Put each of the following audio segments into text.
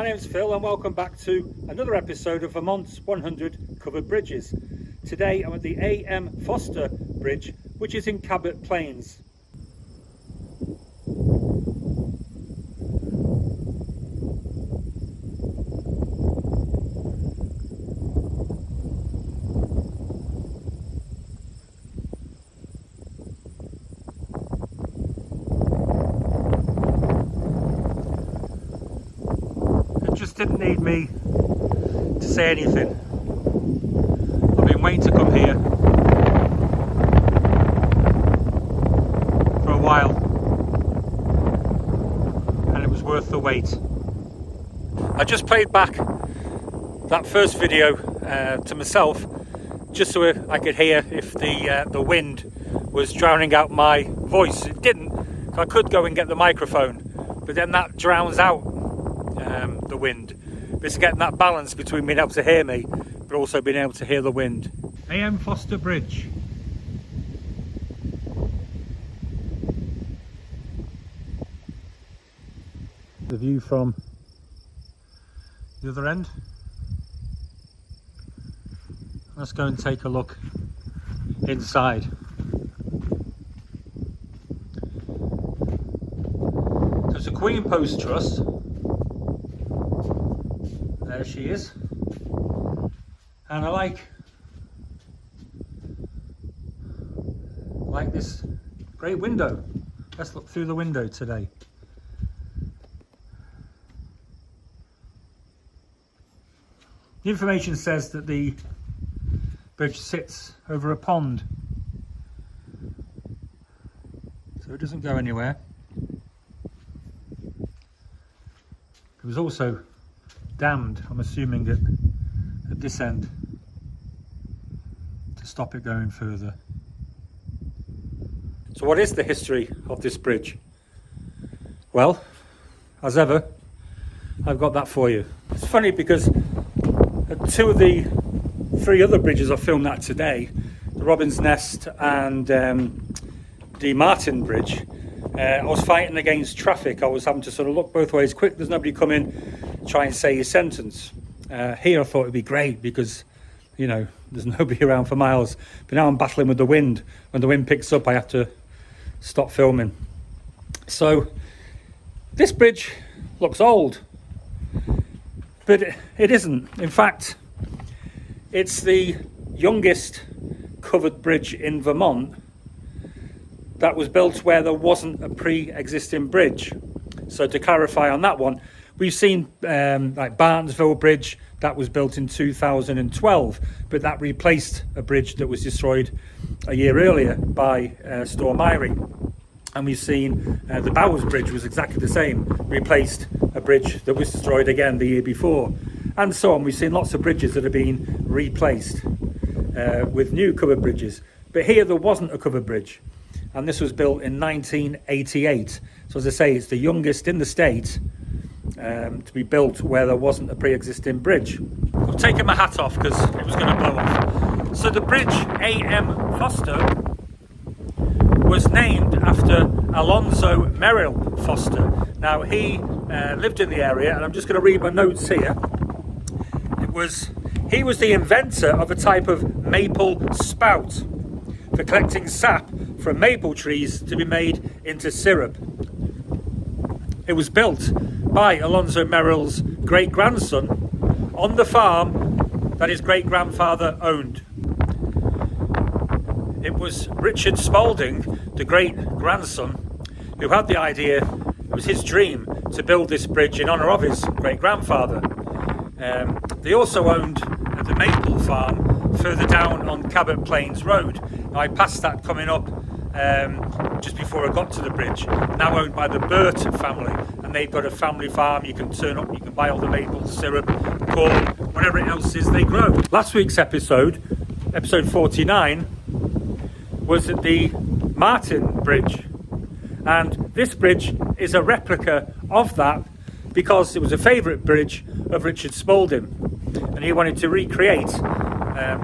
My name's Phil and welcome back to another episode of Vermont's 100 Covered Bridges. Today I'm at the A.M. Foster Bridge, which is in Cabot Plains. Just didn't need me to say anything. I've been waiting to come here for a while and it was worth the wait. I just played back that first video to myself just so I could hear if the wind was drowning out my voice. It didn't. I could go and get the microphone, but then that drowns out the wind. It's getting that balance between being able to hear me but also being able to hear the wind. A.M. Foster Bridge. The view from the other end. Let's go and take a look inside. There's a Queen Post Truss. There she is, and I like this great window. Let's look through the window today. The information says that the bridge sits over a pond, so it doesn't go anywhere. It was also dammed, I'm assuming, at this end to stop it going further. So what is the history of this bridge? Well, as ever, I've got that for you. It's funny because at two of the three other bridges I filmed at today, the Robin's Nest and the Martin Bridge, I was fighting against traffic. I was having to sort of look both ways quick. There's nobody coming, try and say your sentence. Here I thought it'd be great because, you know, there's nobody around for miles. But now I'm battling with the wind. When the wind picks up, I have to stop filming. So this bridge looks old, but it isn't. In fact, it's the youngest covered bridge in Vermont that was built where there wasn't a pre-existing bridge. So to clarify on that one, we've seen like Barnesville Bridge that was built in 2012, but that replaced a bridge that was destroyed a year earlier by Storm Irene. And we've seen the Bowers Bridge was exactly the same, replaced a bridge that was destroyed again the year before, and so on. We've seen lots of bridges that have been replaced with new covered bridges, but here there wasn't a covered bridge. And this was built in 1988. So as I say, it's the youngest in the state to be built where there wasn't a pre-existing bridge. I'm taking my hat off because it was going to blow off. So the bridge A.M. Foster was named after Alonzo Merrill Foster. Now he lived in the area, and I'm just going to read my notes here. He was the inventor of a type of maple spout for collecting sap from maple trees to be made into syrup. It was built by Alonzo Merrill's great-grandson on the farm that his great-grandfather owned. It was Richard Spalding, the great-grandson, who had the idea. It was his dream to build this bridge in honour of his great-grandfather. They also owned the maple farm further down on Cabot Plains Road. Now, I passed that coming up just before I got to the bridge, now owned by the Burt family, and they've got a family farm. You can turn up, you can buy all the maple syrup, corn, whatever else is they grow. Last week's episode 49, was at the Martin Bridge, and this bridge is a replica of that because it was a favourite bridge of Richard Spalding, and he wanted to recreate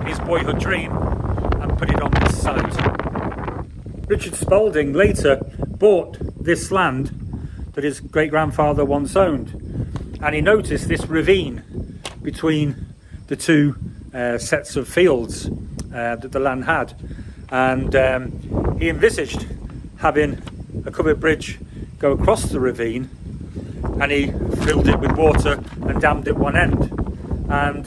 his boyhood dream and put it on this site. Richard Spalding later bought this land that his great-grandfather once owned, and he noticed this ravine between the two sets of fields that the land had, and he envisaged having a covered bridge go across the ravine, and he filled it with water and dammed at one end, and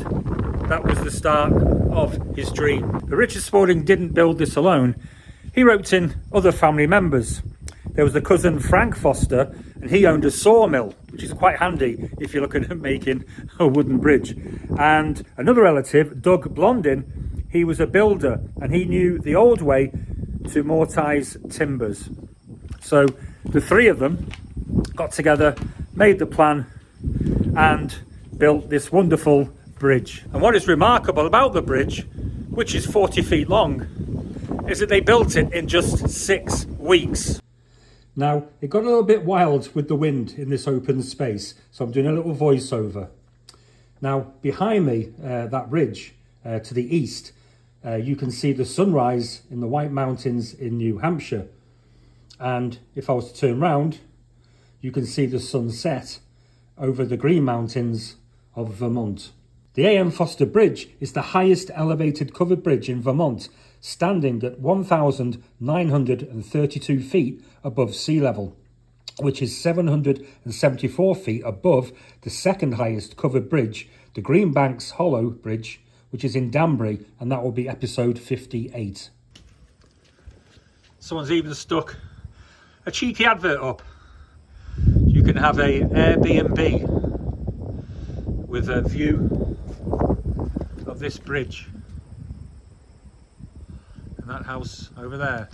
that was the start of his dream. But Richard Spalding didn't build this alone. He roped in other family members. There was the cousin Frank Foster, and he owned a sawmill, which is quite handy if you're looking at making a wooden bridge. And another relative, Doug Blondin, he was a builder, and he knew the old way to mortise timbers. So the three of them got together, made the plan, and built this wonderful bridge. And what is remarkable about the bridge, which is 40 feet long, is that they built it in just 6 weeks. Now, it got a little bit wild with the wind in this open space, so I'm doing a little voiceover. Now, behind me, that ridge to the east, you can see the sunrise in the White Mountains in New Hampshire. And if I was to turn round, you can see the sunset over the Green Mountains of Vermont. The A.M. Foster Bridge is the highest elevated covered bridge in Vermont, standing at 1,932 feet above sea level, which is 774 feet above the second highest covered bridge, the Greenbanks Hollow Bridge, which is in Danbury, and that will be episode 58. Someone's even stuck a cheeky advert up. You can have a Airbnb with a view of this bridge and that house over there.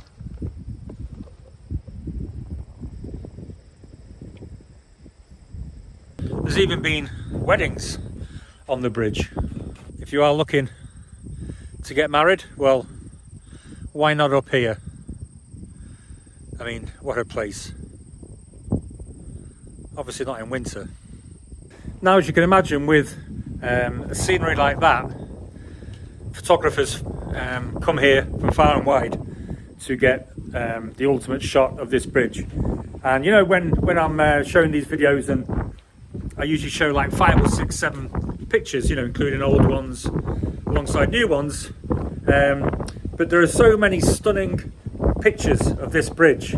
There's even been weddings on the bridge. If you are looking to get married, well, why not up here? I mean, what a place. Obviously not in winter. Now, as you can imagine, with a scenery like that, photographers come here from far and wide to get the ultimate shot of this bridge. And you know, when I'm showing these videos, and I usually show like 5 or 6, 7 pictures, you know, including old ones alongside new ones, but there are so many stunning pictures of this bridge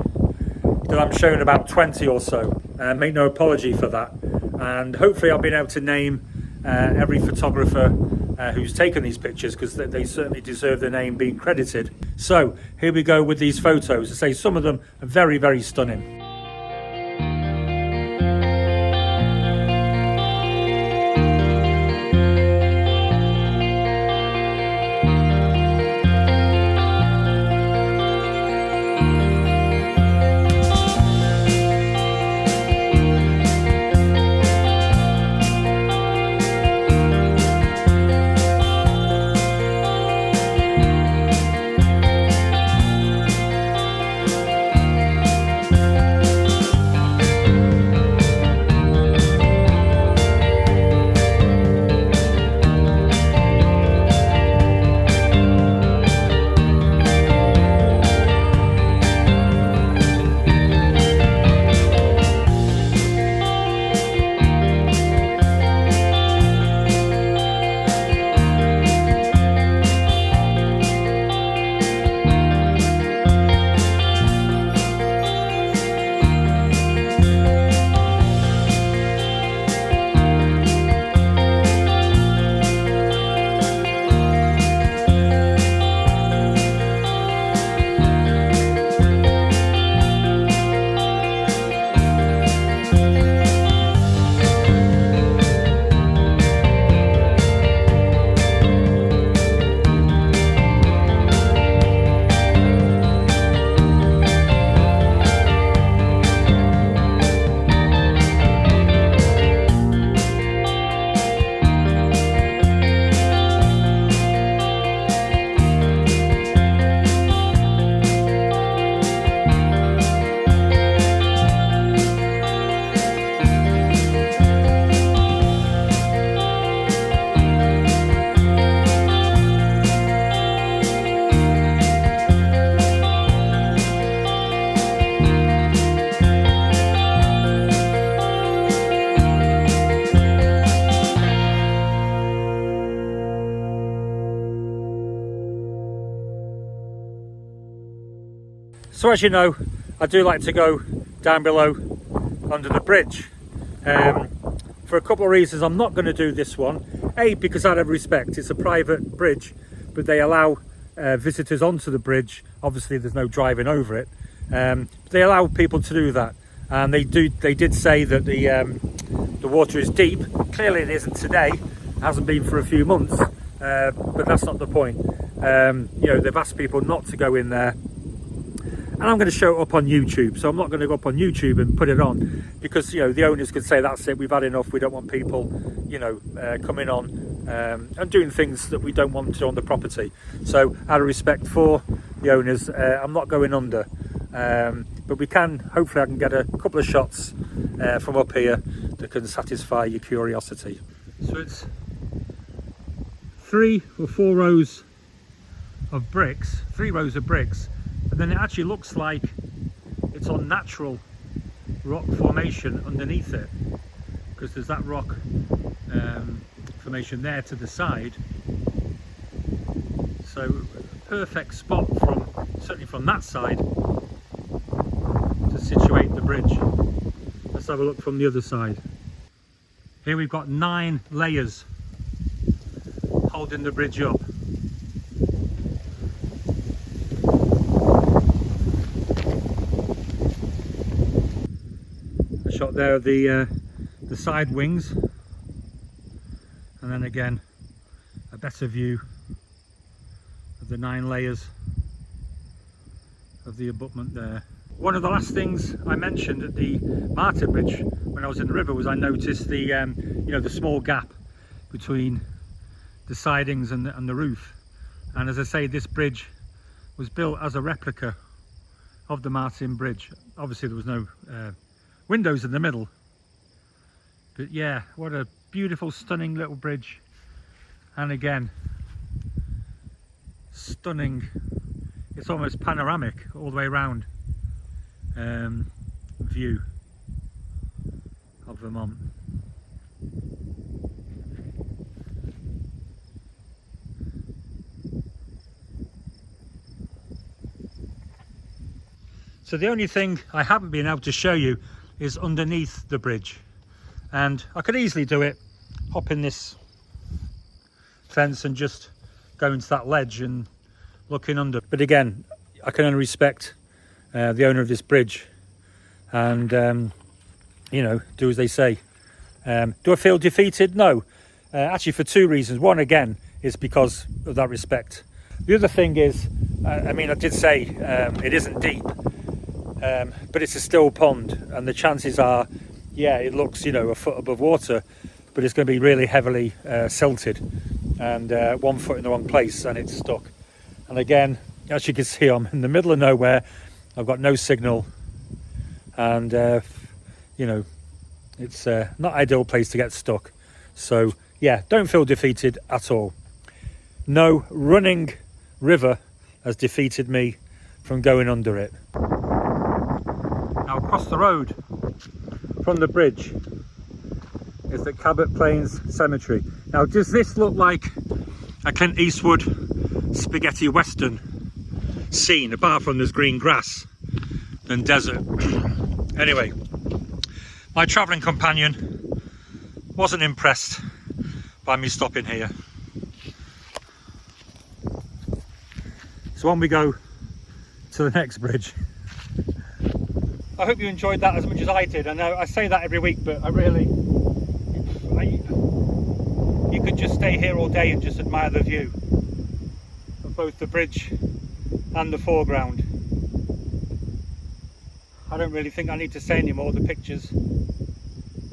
that I'm showing about 20 or so. Make no apology for that, and hopefully I've been able to name every photographer who's taken these pictures, because they certainly deserve their name being credited. So here we go with these photos. I say some of them are very, very stunning. So as you know, I do like to go down below under the bridge. For a couple of reasons, I'm not going to do this one. A, because out of respect, it's a private bridge, but they allow visitors onto the bridge. Obviously there's no driving over it. They allow people to do that, and they did say that the water is deep. Clearly it isn't today, it hasn't been for a few months, but that's not the point. You know, they've asked people not to go in there, and I'm going to show it up on YouTube. So I'm not going to go up on YouTube and put it on, because, you know, the owners could say that's it, we've had enough, we don't want people, you know, coming on and doing things that we don't want to on the property. So out of respect for the owners, I'm not going under, but we can, hopefully I can get a couple of shots from up here that can satisfy your curiosity. So it's 3 or 4 rows of bricks, 3 rows of bricks, and then it actually looks like it's on natural rock formation underneath it, because there's that rock formation there to the side. So perfect spot, from certainly from that side, to situate the bridge. Let's have a look from the other side. Here we've got 9 layers holding the bridge up. A shot there of the side wings, and then again a better view of the 9 layers of the abutment there. One of the last things I mentioned at the Martin Bridge when I was in the river was I noticed the you know, the small gap between the sidings and the roof. And as I say, this bridge was built as a replica of the Martin Bridge. Obviously there was no windows in the middle, but yeah, what a beautiful, stunning little bridge. And again, stunning, it's almost panoramic all the way around view of Vermont. So the only thing I haven't been able to show you is underneath the bridge, and I could easily do it, hop in this fence and just go into that ledge and look in under. But again, I can only respect the owner of this bridge, and you know, do as they say. Do I feel defeated? No, actually, for 2 reasons. One, again, is because of that respect. The other thing is, I mean, I did say it isn't deep, but it's a still pond, and the chances are, yeah, it looks, you know, a foot above water, but it's going to be really heavily silted, and 1 foot in the wrong place and it's stuck. And again, as you can see, I'm in the middle of nowhere. I've got no signal, and you know, it's not ideal place to get stuck. So yeah, don't feel defeated at all. No running river has defeated me from going under it. Now across the road from the bridge is the Cabot Plains Cemetery. Now, does this look like a Clint Eastwood spaghetti western scene, apart from there's green grass and desert? Anyway, my travelling companion wasn't impressed by me stopping here, so on we go to the next bridge. I hope you enjoyed that as much as I did. I know I say that every week, but you could just stay here all day and just admire the view of both the bridge and the foreground. I don't really think I need to say any more. The pictures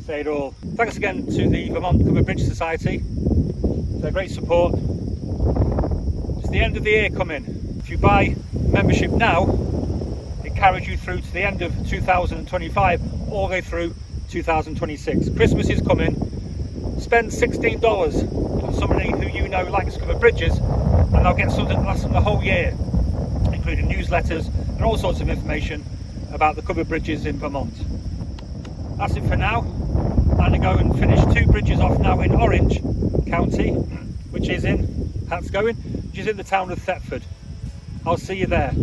say it all. Thanks again to the Vermont Covered Bridge Society for their great support. It's the end of the year coming. If you buy membership now, it carries you through to the end of 2025, all the way through 2026. Christmas is coming. Spend $16 on somebody who you know likes covered bridges, and they'll get something that lasts them the whole year, including newsletters and all sorts of information about the covered bridges in Vermont. That's it for now. I'm going to go and finish 2 bridges off now in Orange County, which is in the town of Thetford. I'll see you there.